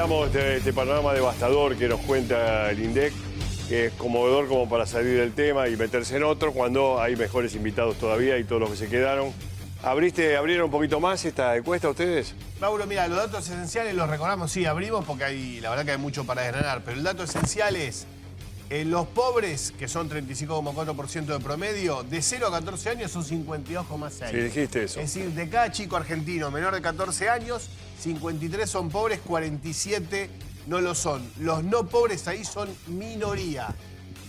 lamentamos este panorama devastador que nos cuenta el INDEC, que es conmovedor como para salir del tema y meterse en otro cuando hay mejores invitados todavía y todos los que se quedaron. ¿Abrieron un poquito más esta encuesta ustedes? Mauro, mira, los datos esenciales los recordamos, sí, abrimos porque la verdad que hay mucho para desgranar, pero el dato esencial es, los pobres, que son 35,4% de promedio, de 0 a 14 años son 52,6%. Sí, dijiste eso. Es decir, de cada chico argentino menor de 14 años, 53 son pobres, 47 no lo son. Los no pobres ahí son minoría.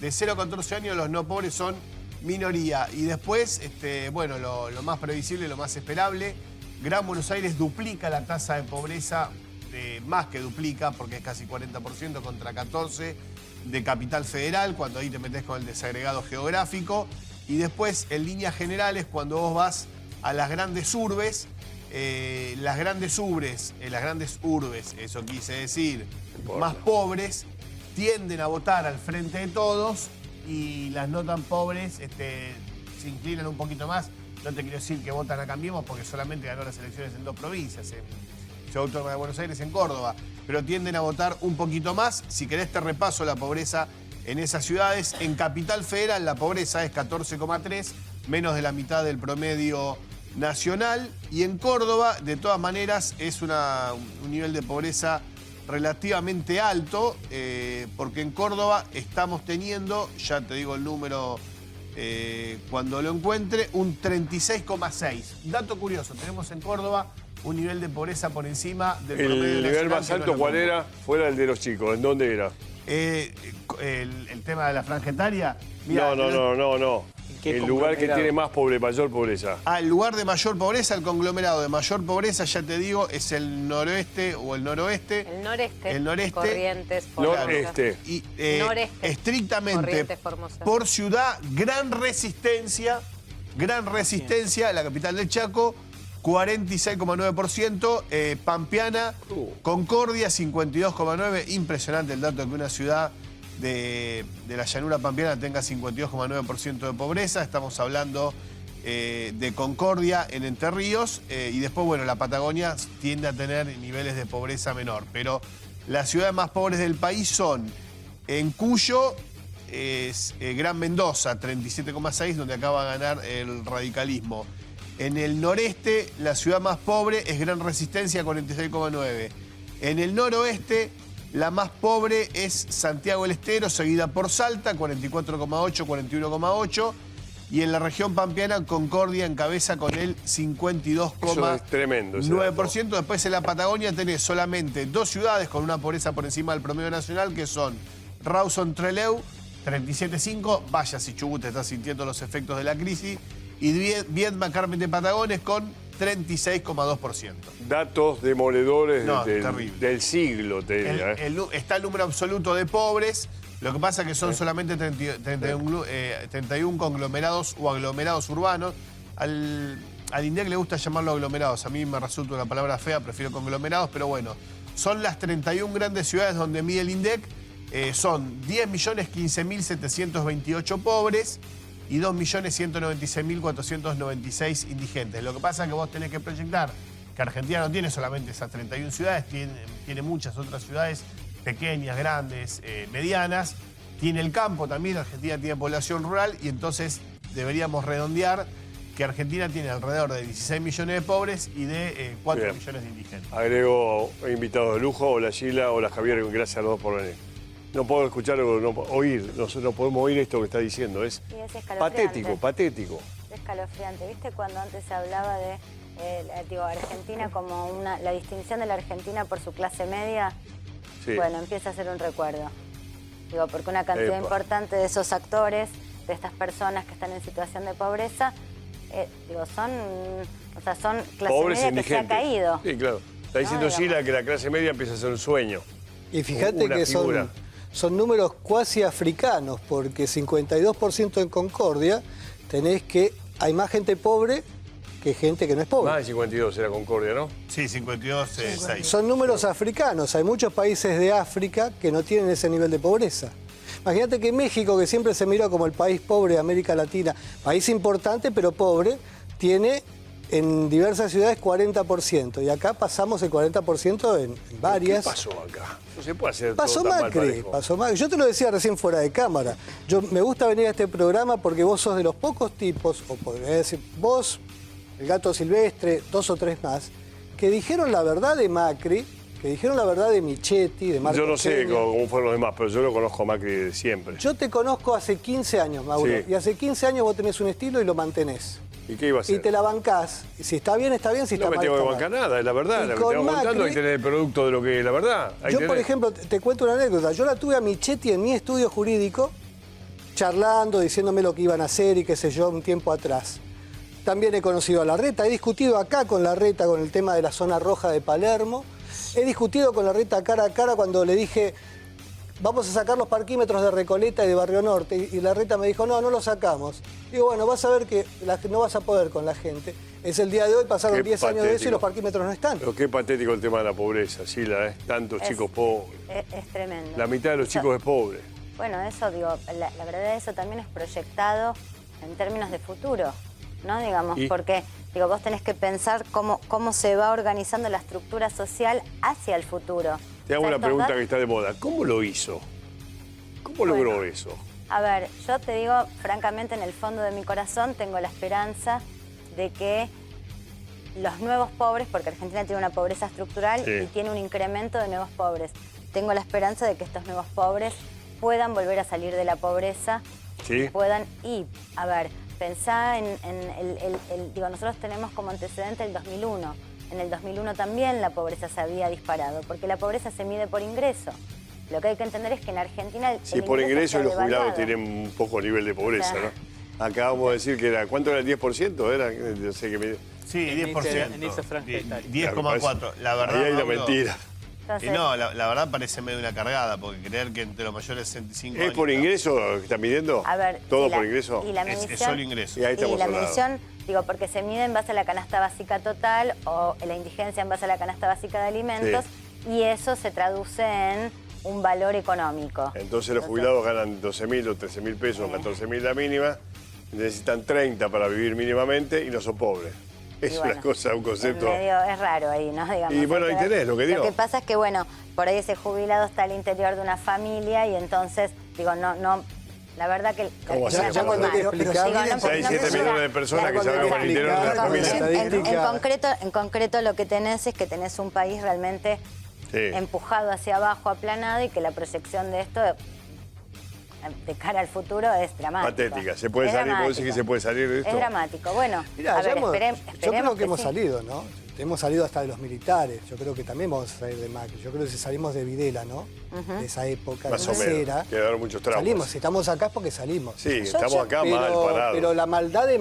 De 0 a 14 años los no pobres son minoría. Y después, bueno, lo más previsible, lo más esperable, Gran Buenos Aires duplica la tasa de pobreza, más que duplica, porque es casi 40% contra 14% de Capital Federal, cuando ahí te metés con el desagregado geográfico. Y después, en líneas generales, cuando vos vas a las grandes urbes, las grandes urbes, eso quise decir, más pobres, tienden a votar al Frente de Todos, y las no tan pobres se inclinan un poquito más. No te quiero decir que votan a Cambiemos porque solamente ganó las elecciones en 2 provincias, en Ciudad Autónoma de Buenos Aires y en Córdoba, pero tienden a votar un poquito más. Si querés te repaso la pobreza en esas ciudades. En Capital Federal la pobreza es 14,3, menos de la mitad del promedio nacional. Y en Córdoba, de todas maneras, es un nivel de pobreza relativamente alto, porque en Córdoba estamos teniendo, ya te digo el número cuando lo encuentre, un 36,6. Dato curioso, tenemos en Córdoba un nivel de pobreza por encima del promedio nacional. ¿El nivel más alto cuál era? Fuera el de los chicos, ¿en dónde era? El tema de la franja etaria. Mirá, no. El lugar que tiene mayor pobreza. El lugar de mayor pobreza, el conglomerado de mayor pobreza, ya te digo, es el noroeste o el noroeste. El noreste. El noreste. Corrientes, Formosa. Noreste. Y noreste. Estrictamente Corrientes, Formosa. por ciudad, Gran Resistencia, la capital del Chaco, 46,9%, Pampeana, Concordia, 52,9%, impresionante el dato de que una ciudad de la llanura pampeana tenga 52,9% de pobreza. Estamos hablando de Concordia en Entre Ríos, y después, bueno, la Patagonia tiende a tener niveles de pobreza menor, pero las ciudades más pobres del país son en Cuyo, Gran Mendoza, 37,6%, donde acaba de ganar el radicalismo. En el noreste, la ciudad más pobre es Gran Resistencia, 46,9%. En el noroeste, la más pobre es Santiago del Estero, seguida por Salta, 44,8%, 41,8%. Y en la región pampeana, Concordia encabeza con el 52,9%. Después en la Patagonia tenés solamente 2 ciudades con una pobreza por encima del promedio nacional, que son Rawson Trelew, 37,5%. Vaya si Chubut está sintiendo los efectos de la crisis. Y Viedma, Carmen de Patagones con 36,2%. Datos demoledores terrible. del siglo, te diría. Está el número absoluto de pobres. Lo que pasa es que son solamente 31 conglomerados o aglomerados urbanos. Al INDEC le gusta llamarlo aglomerados. A mí me resulta una palabra fea, prefiero conglomerados, pero bueno. Son las 31 grandes ciudades donde mide el INDEC. Son 10.015.728 pobres y 2.196.496 indigentes. Lo que pasa es que vos tenés que proyectar que Argentina no tiene solamente esas 31 ciudades, tiene muchas otras ciudades pequeñas, grandes, medianas. Tiene el campo también, Argentina tiene población rural, y entonces deberíamos redondear que Argentina tiene alrededor de 16 millones de pobres y de 4 millones de indigentes. Agrego invitados de lujo, hola Sheila, hola Javier, gracias a los dos por venir. No puedo escuchar, oír, nosotros podemos oír esto que está diciendo, es patético. Es escalofriante, ¿viste? Cuando antes se hablaba de Argentina como la distinción de la Argentina por su clase media, sí. Bueno, empieza a ser un recuerdo. Porque una cantidad importante de esos actores, de estas personas que están en situación de pobreza, son clase pobres media indigentes. Que se ha caído. Sí, claro. Está diciendo Sheila que la clase media empieza a ser un sueño. Y fíjate que son números cuasi africanos, porque 52% en Concordia, tenés que hay más gente pobre que gente que no es pobre. Más de 52 era Concordia, ¿no? Sí, 52, 6. Son números africanos. Hay muchos países de África que no tienen ese nivel de pobreza. Imagínate que México, que siempre se miró como el país pobre de América Latina, país importante pero pobre, tiene en diversas ciudades 40%, y acá pasamos el 40% en varias. ¿Qué pasó acá? No se puede hacer Pasó todo tan mal Macri, parejo. pasó Macri. Yo te lo decía recién fuera de cámara. Me gusta venir a este programa porque vos sos de los pocos tipos, o podría decir vos, el Gato Silvestre, 2 o 3 más, que dijeron la verdad de Macri, que dijeron la verdad de Michetti, de Marcos Yo no sé Peña. cómo fueron los demás, pero yo lo conozco a Macri de siempre. Yo te conozco hace 15 años, Mauro, Sí. y hace 15 años vos tenés un estilo y lo mantenés. ¿Y qué iba a hacer? Y te la bancás. Y si está bien, está bien, si No está me mal, tengo que está bancar mal. nada, es la verdad. Y La que con te va contando Macri- hay tener el producto de lo que es la verdad. Ahí Yo, tenés. por ejemplo, te cuento una anécdota. Yo la tuve a Michetti en mi estudio jurídico, charlando, diciéndome lo que iban a hacer y qué sé yo, un tiempo atrás. También he conocido a Larreta, he discutido acá con Larreta con el tema de la zona roja de Palermo. He discutido con Larreta cara a cara cuando le dije, vamos a sacar los parquímetros de Recoleta y de Barrio Norte. Y Larreta me dijo, no, no los sacamos. Digo, bueno, vas a ver que no vas a poder con la gente. Es el día de hoy, pasaron Qué 10 años de eso y patético. los parquímetros no están. Pero qué patético el tema de la pobreza, Sila, ¿eh? Tantos chicos pobres. Es tremendo. La mitad de los Eso- chicos es pobre. Bueno, eso, digo, la verdad eso también es proyectado en términos de futuro, ¿no? Digamos, ¿Y? porque, digo, vos tenés que pensar cómo se va organizando la estructura social hacia el futuro. Te hago O sea, una estos pregunta datos- que está de moda. ¿Cómo lo hizo? ¿Cómo logró eso? A ver, yo te digo, francamente, en el fondo de mi corazón tengo la esperanza de que los nuevos pobres, porque Argentina tiene una pobreza estructural Sí. y tiene un incremento de nuevos pobres, tengo la esperanza de que estos nuevos pobres puedan volver a salir de la pobreza, ¿Sí? puedan ir. A ver, pensá digo, nosotros tenemos como antecedente el 2001. En el 2001 también la pobreza se había disparado, porque la pobreza se mide por ingreso. Lo que hay que entender es que en Argentina Sí, el por ingreso está los jubilados devaluado. tienen un poco nivel de pobreza, Claro. ¿no? Acabamos de decir que era, ¿cuánto era el 10%? Era, no sé qué me... Sí, En 10%. en esa franja etaria. 10,4. La verdad, Ahí hay una Mauro, mentira. Entonces, Y no, la verdad parece medio una cargada, porque creer que entre los mayores de 65 ¿Es años... por ingreso que están midiendo? a ver, ¿Todo y la- por ingreso? Y la Es medición, solo ingreso. Y ahí y estamos la hablando. medición, digo, porque se mide en base a la canasta básica total o la indigencia en base a la canasta básica de alimentos, y eso se traduce en un valor económico. Entonces los jubilados ganan 12.000 o 13.000 pesos, 14.000 la mínima, necesitan 30 para vivir mínimamente y no son pobres. Es Y una bueno, cosa, un concepto... Es raro ahí, ¿no? Digamos, Y bueno, hay ahí que ver. tenés lo que digo. Lo que pasa es que, bueno, por ahí ese jubilado está al interior de una familia y entonces, digo, no, la verdad que... ¿Cómo hacemos? ya muy Ya mal. cuando hay que explicar, Digo, no, 6, no 7 me millones llega de personas la que sabemos condición. al interior de la familia. En concreto lo que tenés es que tenés un país realmente Sí. empujado hacia abajo, aplanado, y que la proyección de esto de cara al futuro es dramática. Patética. ¿Se puede Es salir? ¿Vos decís dramático. que se puede salir de esto? Es dramático. Bueno, Mirá, a ver, yo esperemos creo que hemos sí. salido, ¿no? Hemos salido hasta de los militares. Yo creo que también vamos a salir de Macri. Yo creo que si salimos de Videla, ¿no? De esa época, Más de o menos. cera. Quedaron muchos traumas. Salimos, si estamos acá es porque salimos. Sí, estamos acá mal parados. Pero la maldad de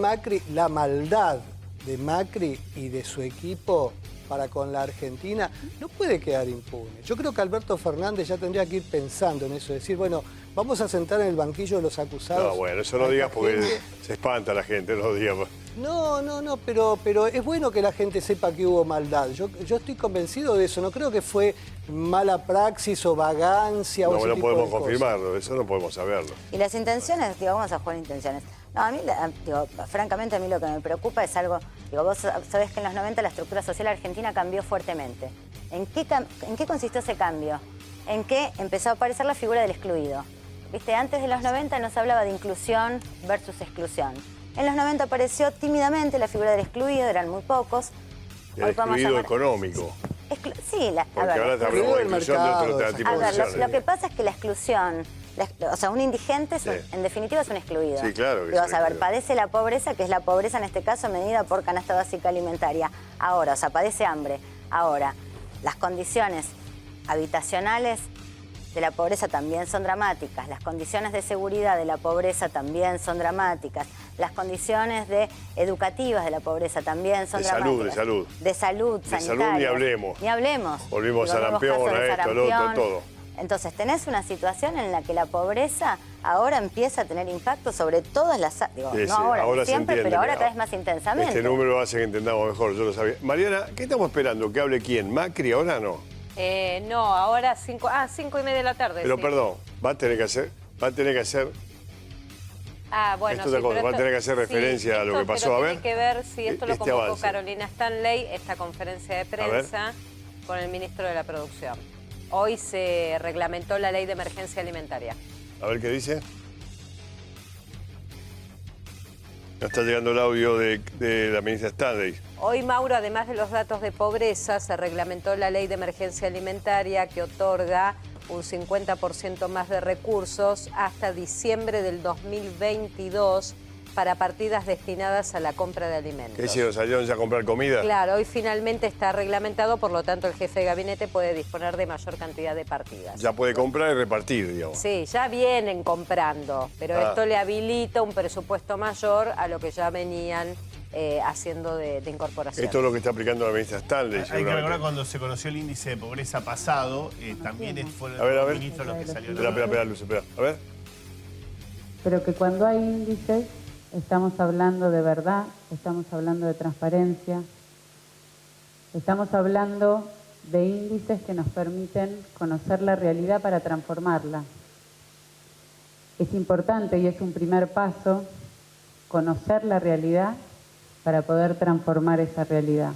Macri, y de su equipo para con la Argentina no puede quedar impune. Yo creo que Alberto Fernández ya tendría que ir pensando en eso, decir, bueno, vamos a sentar en el banquillo de los acusados. No, bueno, eso no a esta digas porque gente. se espanta la gente, no lo digas. No, pero es bueno que la gente sepa que hubo maldad. Yo estoy convencido de eso. No creo que fue mala praxis o vagancia o No, ese no tipo de podemos cosas. confirmarlo, eso no podemos saberlo. Y las intenciones, digo, vamos a jugar intenciones. No, a mí, digo, francamente, a mí lo que me preocupa es algo, digo, vos sabés que en los 90 la estructura social argentina cambió fuertemente. ¿En qué consistió ese cambio? En que empezó a aparecer la figura del excluido. Viste, antes de los 90 no se hablaba de inclusión versus exclusión. En los 90 apareció tímidamente la figura del excluido, eran muy pocos. El Hoy podemos excluido llamar- económico. Sí, a Porque ver, ahora te hablamos excluido de del inclusión de otro mercado, tipo a de ver, acciones. lo que pasa es que la exclusión, o sea, un indigente, Sí. en definitiva, es un excluido. Sí, claro que Digo, es un a ver, excluido. padece la pobreza, que es la pobreza en este caso medida por canasta básica alimentaria. Ahora, o sea, padece hambre. Ahora, las condiciones habitacionales de la pobreza también son dramáticas, las condiciones de seguridad de la pobreza también son dramáticas, las condiciones educativas de la pobreza también son De salud, dramáticas. de salud. De salud, De salud sanitarias. ni hablemos. Ni hablemos. Volvimos Digo, a nuevos sarampión, casos de a esto, lo otro, sarampión. todo. Entonces tenés una situación en la que la pobreza ahora empieza a tener impacto sobre todas las... Digo, Sí, no sí, ahora, se siempre, entiende, pero ahora mira. cada vez más intensamente. Este número hace que entendamos mejor, yo lo sabía. Mariana, ¿qué estamos esperando? ¿Que hable quién? ¿Macri ahora no? No, ahora 5:30 de la tarde. Pero sí. perdón, va a tener que hacer Bueno, Esto va a tener que hacer referencia a lo que pasó. A ver. Tiene que ver si esto lo convocó avance. Carolina Stanley, esta conferencia de prensa con el ministro de la Producción. Hoy se reglamentó la ley de emergencia alimentaria. A ver qué dice. No está llegando el audio de la ministra Stanley. Hoy, Mauro, además de los datos de pobreza, se reglamentó la ley de emergencia alimentaria que otorga un 50% más de recursos hasta diciembre del 2022 para partidas destinadas a la compra de alimentos. ¿Qué hicieron? ¿Salieron ya a comprar comida? Claro, hoy finalmente está reglamentado, por lo tanto el jefe de gabinete puede disponer de mayor cantidad de partidas. Ya puede comprar y repartir, digamos. Sí, ya vienen comprando, pero esto le habilita un presupuesto mayor a lo que ya venían haciendo de incorporación. Esto es lo que está aplicando la ministra Stanley. Hay que recordar cuando se conoció el índice de pobreza pasado, también fueron A ver. los ministros los que salieron. Espera, Luz, espera. A ver. Pero que cuando hay índices, estamos hablando de verdad, estamos hablando de transparencia, estamos hablando de índices que nos permiten conocer la realidad para transformarla. Es importante y es un primer paso conocer la realidad para poder transformar esa realidad.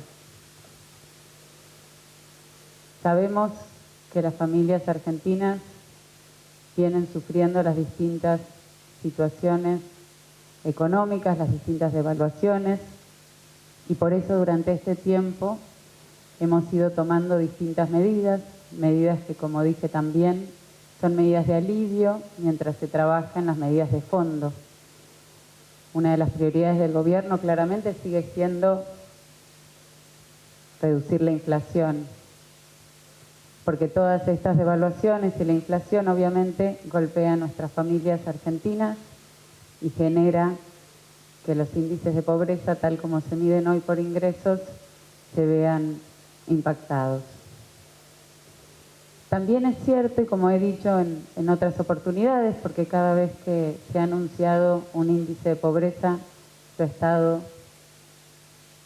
Sabemos que las familias argentinas vienen sufriendo las distintas situaciones económicas, las distintas devaluaciones, y por eso durante este tiempo hemos ido tomando distintas medidas que, como dije también, son medidas de alivio mientras se trabaja en las medidas de fondo. Una de las prioridades del gobierno claramente sigue siendo reducir la inflación, porque todas estas devaluaciones y la inflación obviamente golpean a nuestras familias argentinas y genera que los índices de pobreza, tal como se miden hoy por ingresos, se vean impactados. También es cierto, y como he dicho en otras oportunidades, porque cada vez que se ha anunciado un índice de pobreza, yo he estado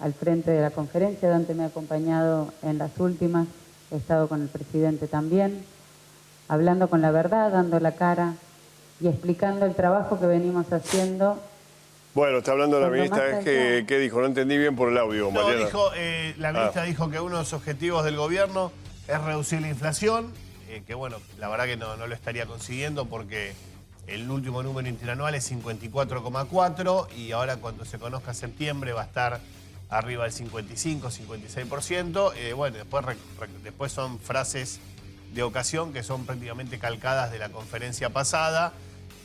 al frente de la conferencia, Dante me ha acompañado en las últimas, he estado con el presidente también, hablando con la verdad, dando la cara y explicando el trabajo que venimos haciendo. Bueno, está hablando la ministra, ¿qué dijo? No entendí bien por el audio, No, Mariana. la ministra dijo que uno de los objetivos del gobierno es reducir la inflación, que bueno, la verdad que no lo estaría consiguiendo porque el último número interanual es 54,4 y ahora cuando se conozca septiembre va a estar arriba del 55, 56%. Bueno, después son frases de ocasión que son prácticamente calcadas de la conferencia pasada.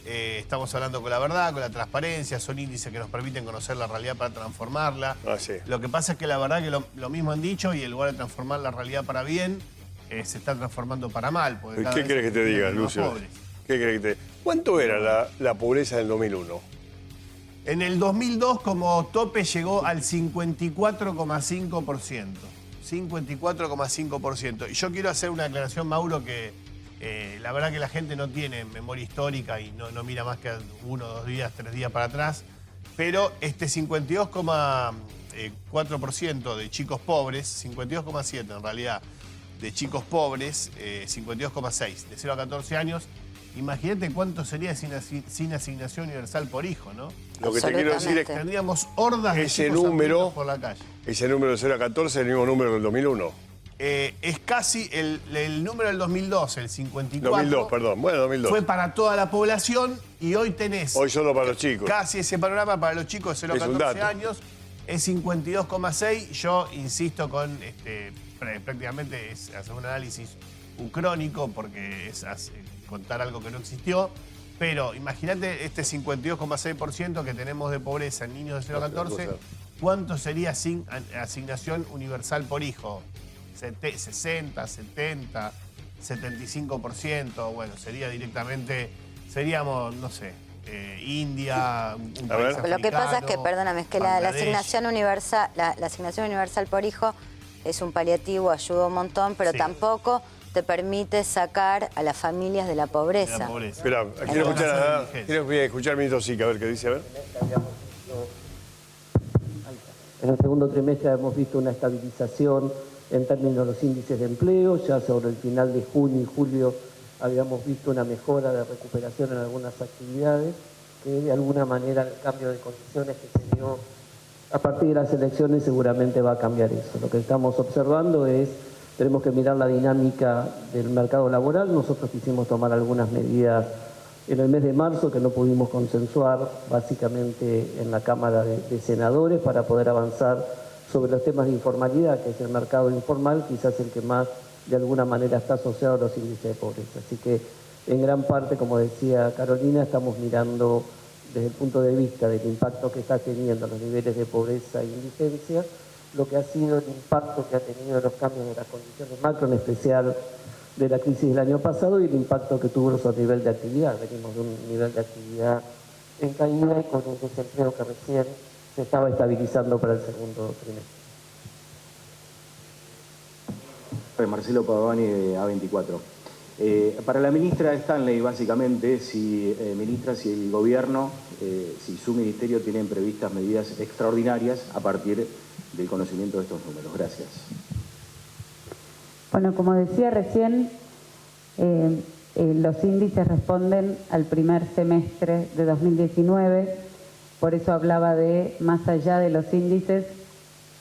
Estamos hablando con la verdad, con la transparencia, son índices que nos permiten conocer la realidad para transformarla. Sí. Lo que pasa es que la verdad que lo mismo han dicho y en lugar de transformar la realidad para bien, se está transformando para mal. ¿Qué querés que te diga, Lucio? ¿Qué querés que te... ¿Cuánto era la pobreza del 2001? En el 2002 como tope llegó al 54,5%. 54,5%. Y yo quiero hacer una aclaración, Mauro, que la verdad que la gente no tiene memoria histórica y no mira más que 1, 2 días, 3 días para atrás. Pero este 52,4% de chicos pobres, 52,7% en realidad, de chicos pobres, 52,6% de 0 a 14 años. Imagínate cuánto sería sin asignación universal por hijo, ¿no? Lo que te quiero decir es que tendríamos hordas de ese chicos número hambrientos por la calle. Ese número de 0 a 14 es el mismo número que el 2001. Es casi el número del 2002, el 54. 2002, perdón. Bueno, 2002. Fue para toda la población y hoy tenés... Hoy solo para los chicos. Casi ese panorama para los chicos de 0 a 14 años. Es 52,6. Yo insisto con... prácticamente es hacer un análisis ucrónico porque es contar algo que no existió. Pero imagínate este 52,6% que tenemos de pobreza en niños de 0 a 14. ¿Cuánto sería sin asignación universal por hijo? 60, 70, 75%. Bueno, sería directamente, seríamos, no sé, India, un país africano. Lo que pasa es que, perdóname, es que la asignación universal, la asignación universal por hijo es un paliativo, ayuda un montón, pero tampoco te permite sacar a las familias de la pobreza. Espera, quiero escuchar al ministro Sica, a ver qué dice, a ver. En el segundo trimestre hemos visto una estabilización en términos de los índices de empleo. Ya sobre el final de junio y julio habíamos visto una mejora de recuperación en algunas actividades. que de alguna manera el cambio de condiciones que se dio a partir de las elecciones seguramente va a cambiar eso. Lo que estamos observando es, tenemos que mirar la dinámica del mercado laboral. Nosotros quisimos tomar algunas medidas en el mes de marzo que no pudimos consensuar, básicamente en la Cámara de Senadores, para poder avanzar sobre los temas de informalidad, que es el mercado informal, quizás el que más de alguna manera está asociado a los índices de pobreza. Así que en gran parte, como decía Carolina, estamos mirando desde el punto de vista del impacto que está teniendo los niveles de pobreza e indigencia, lo que ha sido el impacto que ha tenido los cambios de las condiciones macro, en especial de la crisis del año pasado, y el impacto que tuvo sobre el nivel de actividad. Venimos de un nivel de actividad en caída y con un desempleo que recién se estaba estabilizando para el segundo trimestre. Marcelo Pavani de A24. Para la ministra Stanley, básicamente, ministra, si el gobierno, si su ministerio tienen previstas medidas extraordinarias a partir del conocimiento de estos números. Gracias. Bueno, como decía recién, los índices responden al primer semestre de 2019, por eso hablaba de más allá de los índices.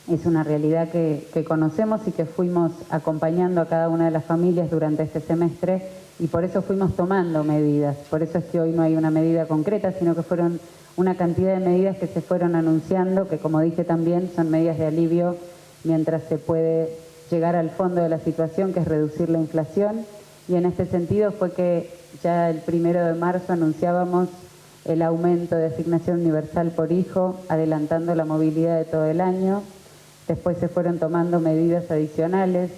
Es una realidad que conocemos y que fuimos acompañando a cada una de las familias durante este semestre, y por eso fuimos tomando medidas. Por eso es que hoy no hay una medida concreta, sino que fueron una cantidad de medidas que se fueron anunciando, que, como dije también, son medidas de alivio mientras se puede llegar al fondo de la situación, que es reducir la inflación. Y en este sentido fue que ya el 1 de marzo anunciábamos el aumento de asignación universal por hijo, adelantando la movilidad de todo el año. Después se fueron tomando medidas adicionales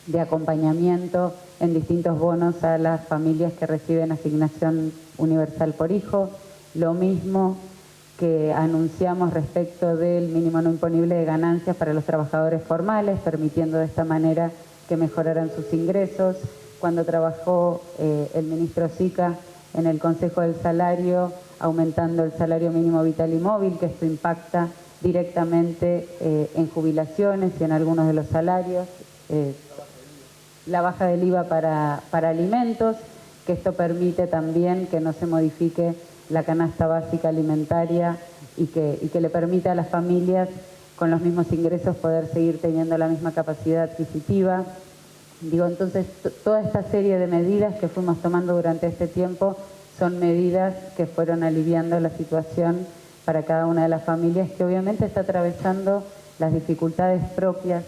de acompañamiento en distintos bonos a las familias que reciben asignación universal por hijo. Lo mismo que anunciamos respecto del mínimo no imponible de ganancias para los trabajadores formales, permitiendo de esta manera que mejoraran sus ingresos. Cuando trabajó el ministro Sica en el Consejo del Salario, aumentando el salario mínimo vital y móvil, que esto impacta directamente en jubilaciones y en algunos de los salarios, la baja del IVA para alimentos, que esto permite también que no se modifique la canasta básica alimentaria y que le permita a las familias con los mismos ingresos poder seguir teniendo la misma capacidad adquisitiva. Entonces, toda esta serie de medidas que fuimos tomando durante este tiempo son medidas que fueron aliviando la situación para cada una de las familias, que obviamente está atravesando las dificultades propias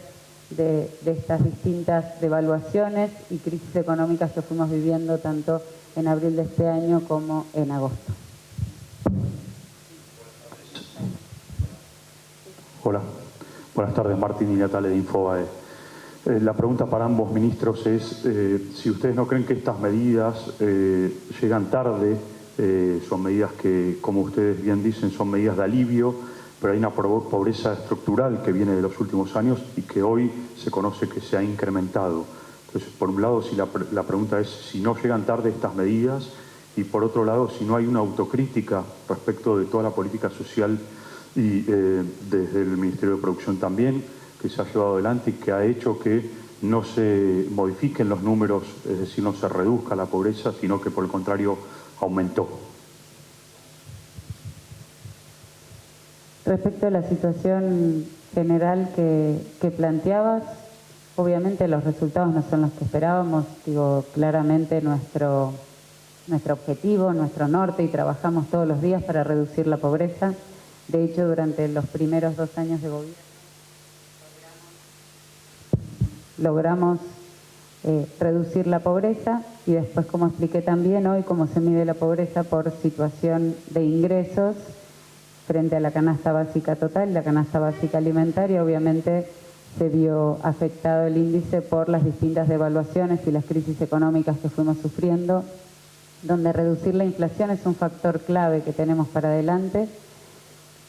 de estas distintas devaluaciones y crisis económicas que fuimos viviendo tanto en abril de este año como en agosto. Hola, buenas tardes, Martín y Natalia de Infobae. La pregunta para ambos ministros es si ustedes no creen que estas medidas llegan tarde. Son medidas que, como ustedes bien dicen, son medidas de alivio, pero hay una pobreza estructural que viene de los últimos años y que hoy se conoce que se ha incrementado. Entonces, por un lado, si la pregunta es si no llegan tarde estas medidas, y por otro lado, si no hay una autocrítica respecto de toda la política social y desde el Ministerio de Producción también, que se ha llevado adelante y que ha hecho que no se modifiquen los números, es decir, no se reduzca la pobreza, sino que por el contrario aumentó. Respecto a la situación general que planteabas, obviamente los resultados no son los que esperábamos. Claramente nuestro objetivo, nuestro norte, y trabajamos todos los días para reducir la pobreza. De hecho, durante los primeros 2 años de gobierno logramos reducir la pobreza, y después, como expliqué también hoy, cómo se mide la pobreza por situación de ingresos frente a la canasta básica total, la canasta básica alimentaria. Obviamente se vio afectado el índice por las distintas devaluaciones y las crisis económicas que fuimos sufriendo, donde reducir la inflación es un factor clave que tenemos para adelante.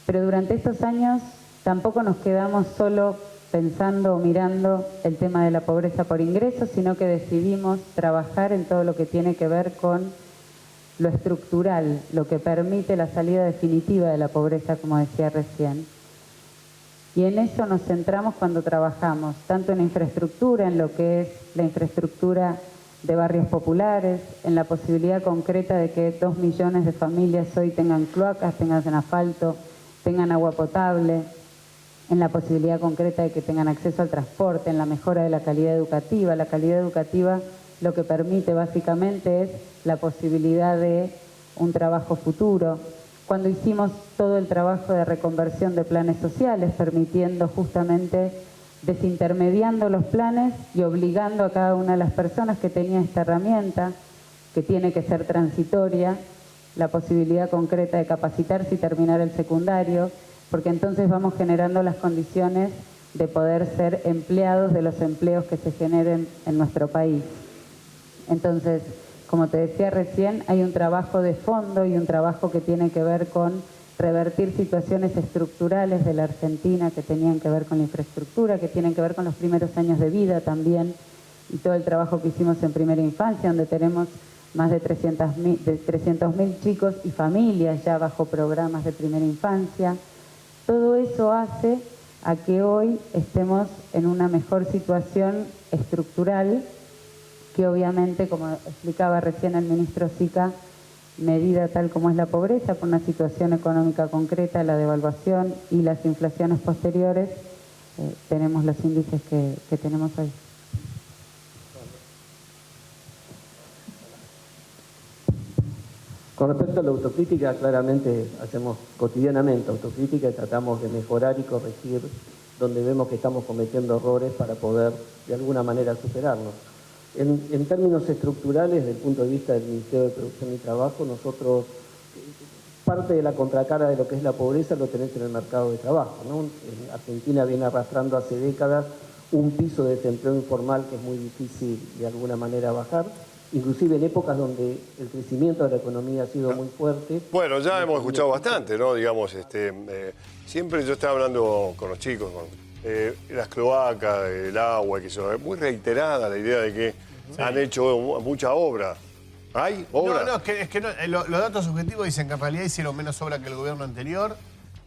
Pero durante estos años tampoco nos quedamos solo pensando o mirando el tema de la pobreza por ingresos, sino que decidimos trabajar en todo lo que tiene que ver con lo estructural, lo que permite la salida definitiva de la pobreza, como decía recién. Y en eso nos centramos cuando trabajamos, tanto en infraestructura, en lo que es la infraestructura de barrios populares, en la posibilidad concreta de que 2 millones de familias hoy tengan cloacas, tengan asfalto, tengan agua potable, en la posibilidad concreta de que tengan acceso al transporte, en la mejora de la calidad educativa. La calidad educativa lo que permite básicamente es la posibilidad de un trabajo futuro. Cuando hicimos todo el trabajo de reconversión de planes sociales, permitiendo justamente, desintermediando los planes y obligando a cada una de las personas que tenía esta herramienta, que tiene que ser transitoria, la posibilidad concreta de capacitarse y terminar el secundario, porque entonces vamos generando las condiciones de poder ser empleados de los empleos que se generen en nuestro país. Entonces, como te decía recién, hay un trabajo de fondo y un trabajo que tiene que ver con revertir situaciones estructurales de la Argentina que tenían que ver con la infraestructura, que tienen que ver con los primeros años de vida también, y todo el trabajo que hicimos en primera infancia, donde tenemos más de 300.000 chicos y familias ya bajo programas de primera infancia. Todo eso hace a que hoy estemos en una mejor situación estructural que obviamente, como explicaba recién el ministro Sica, medida tal como es la pobreza por una situación económica concreta, la devaluación y las inflaciones posteriores, tenemos los índices que tenemos hoy. Con respecto a la autocrítica, claramente hacemos cotidianamente autocrítica y tratamos de mejorar y corregir donde vemos que estamos cometiendo errores para poder de alguna manera superarlos. En términos estructurales, desde el punto de vista del Ministerio de Producción y Trabajo, nosotros, parte de la contracara de lo que es la pobreza lo tenés en el mercado de trabajo, ¿no? En Argentina viene arrastrando hace décadas un piso de desempleo informal que es muy difícil de alguna manera bajar, inclusive en épocas donde el crecimiento de la economía ha sido muy fuerte. Bueno, ya hemos escuchado bastante, ¿no? Digamos, siempre yo estaba hablando con los chicos, con las cloacas, el agua, que son muy reiterada la idea de que han hecho mucha obra. ¿Hay obra? No, es que no, los datos objetivos dicen que en realidad hicieron menos obra que el gobierno anterior.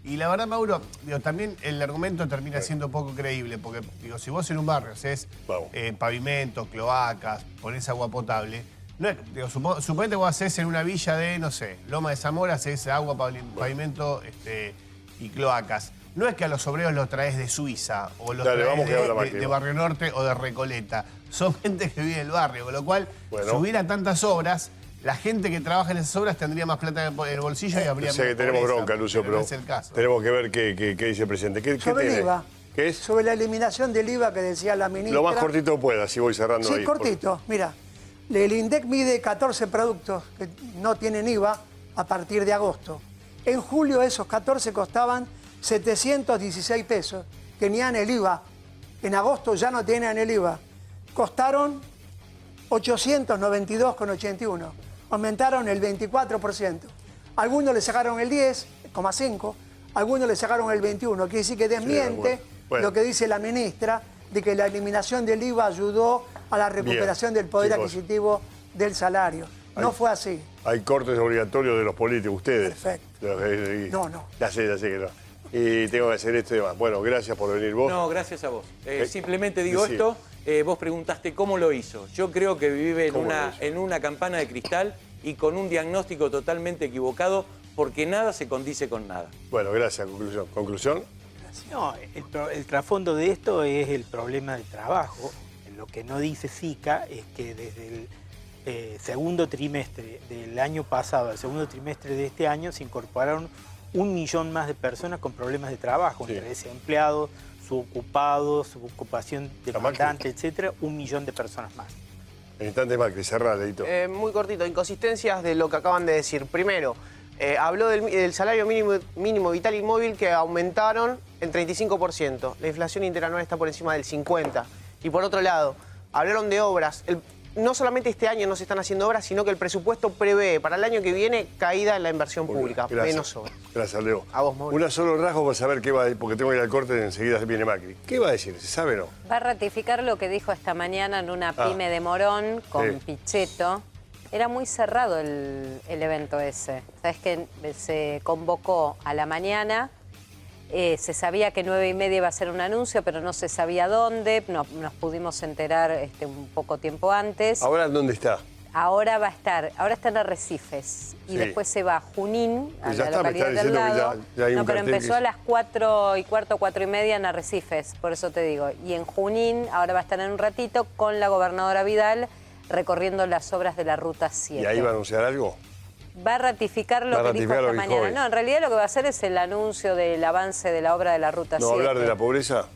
Y la verdad, Mauro, también el argumento termina siendo poco creíble, porque si vos en un barrio haces pavimento, cloacas, ponés agua potable, no es, suponete vos haces en una villa de, no sé, Loma de Zamora, haces agua, pavimento y cloacas. No es que a los obreros los traes de Suiza o los traes de Barrio Norte o de Recoleta. Son gente que vive en el barrio, con lo cual, si hubiera tantas obras, la gente que trabaja en esas obras tendría más plata en el bolsillo y habría sé que tenemos bronca, Lucio, pero no es el caso. Tenemos que ver qué dice el presidente. ¿Qué sobre tiene? el IVA. ¿Qué es? Sobre la eliminación del IVA que decía la ministra. Lo más cortito pueda, si voy cerrando ahí. Sí, cortito. Mira, el INDEC mide 14 productos que no tienen IVA a partir de agosto. En julio esos 14 costaban 716 pesos. Tenían el IVA. En agosto ya no tenían el IVA. Costaron 892,81. Aumentaron el 24%. Algunos le sacaron el 10,5%, algunos le sacaron el 21%. Quiere decir que desmiente lo que dice la ministra de que la eliminación del IVA ayudó a la recuperación del poder adquisitivo del salario. No fue así. Hay cortes obligatorios de los políticos, ustedes. Perfecto. No. Ya sé que no. Y tengo que hacer esto y demás. Bueno, gracias por venir vos. No, gracias a vos. Simplemente digo esto, vos preguntaste cómo lo hizo. Yo creo que vive en una campana de cristal y con un diagnóstico totalmente equivocado porque nada se condice con nada. Bueno, gracias. ¿Conclusión? No, el trasfondo de esto es el problema del trabajo. Lo que no dice Sica es que desde el segundo trimestre del año pasado al segundo trimestre de este año se incorporaron 1 millón más de personas con problemas de trabajo, entre desempleados, subocupados, subocupación demandante, etcétera, 1 millón de personas más. En instantes Macri, cerrá, Leito. Muy cortito, inconsistencias de lo que acaban de decir. Primero, habló del salario mínimo vital y móvil que aumentaron en 35%. La inflación interanual está por encima del 50%. Y por otro lado, hablaron de obras. No solamente este año no se están haciendo obras, sino que el presupuesto prevé para el año que viene caída en la inversión pública. Menos obras. Gracias, Leo. A vos, Mauricio. Una solo rasgo para saber qué va a decir, porque tengo que ir al corte y enseguida viene Macri. ¿Qué va a decir? ¿Se sabe o no? Va a ratificar lo que dijo esta mañana en una pyme de Morón con Pichetto. Era muy cerrado el evento ese. Sabes que se convocó a la mañana Se sabía que 9:30 iba a ser un anuncio, pero no se sabía dónde. Nos pudimos enterar un poco tiempo antes. ¿Ahora dónde está? Ahora está en Arrecifes y después se va a Junín, a la localidad del lado. No, pero empezó a las 4:15, 4:30 en Arrecifes, por eso te digo. Y en Junín ahora va a estar en un ratito con la gobernadora Vidal recorriendo las obras de la Ruta 7. ¿Y ahí va a anunciar algo? Va a ratificar lo que dijo esta mañana. No, en realidad lo que va a hacer es el anuncio del avance de la obra de la Ruta 7. ¿No hablar de la pobreza?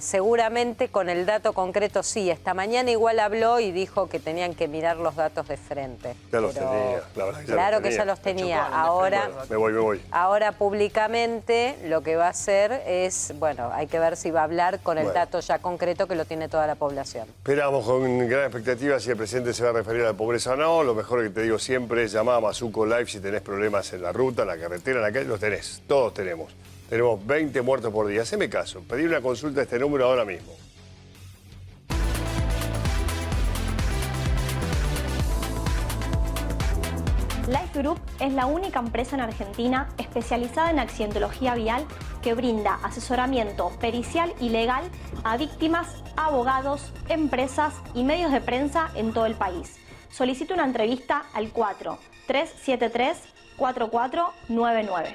Seguramente con el dato concreto sí. Esta mañana igual habló y dijo que tenían que mirar los datos de frente. Ya los tenía, la verdad que ya claro los tenía. que ya los tenía. Ahora, me voy. Ahora públicamente lo que va a hacer es, bueno, hay que ver si va a hablar con el dato ya concreto que lo tiene toda la población. Esperamos con gran expectativa si el presidente se va a referir a la pobreza o no. Lo mejor que te digo siempre es llamar a Mazuco Live si tenés problemas en la ruta, en la carretera, en la calle. Los tenés, todos tenemos. Tenemos 20 muertos por día. Haceme caso, pedí una consulta a este número ahora mismo. Life Group es la única empresa en Argentina especializada en accidentología vial que brinda asesoramiento pericial y legal a víctimas, abogados, empresas y medios de prensa en todo el país. Solicita una entrevista al 4-373-4499.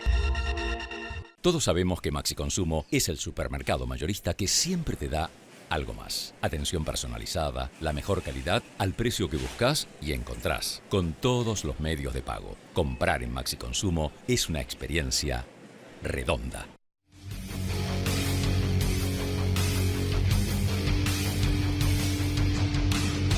Todos sabemos que Maxi Consumo es el supermercado mayorista que siempre te da algo más. Atención personalizada, la mejor calidad al precio que buscas y encontrás, con todos los medios de pago. Comprar en Maxi Consumo es una experiencia redonda.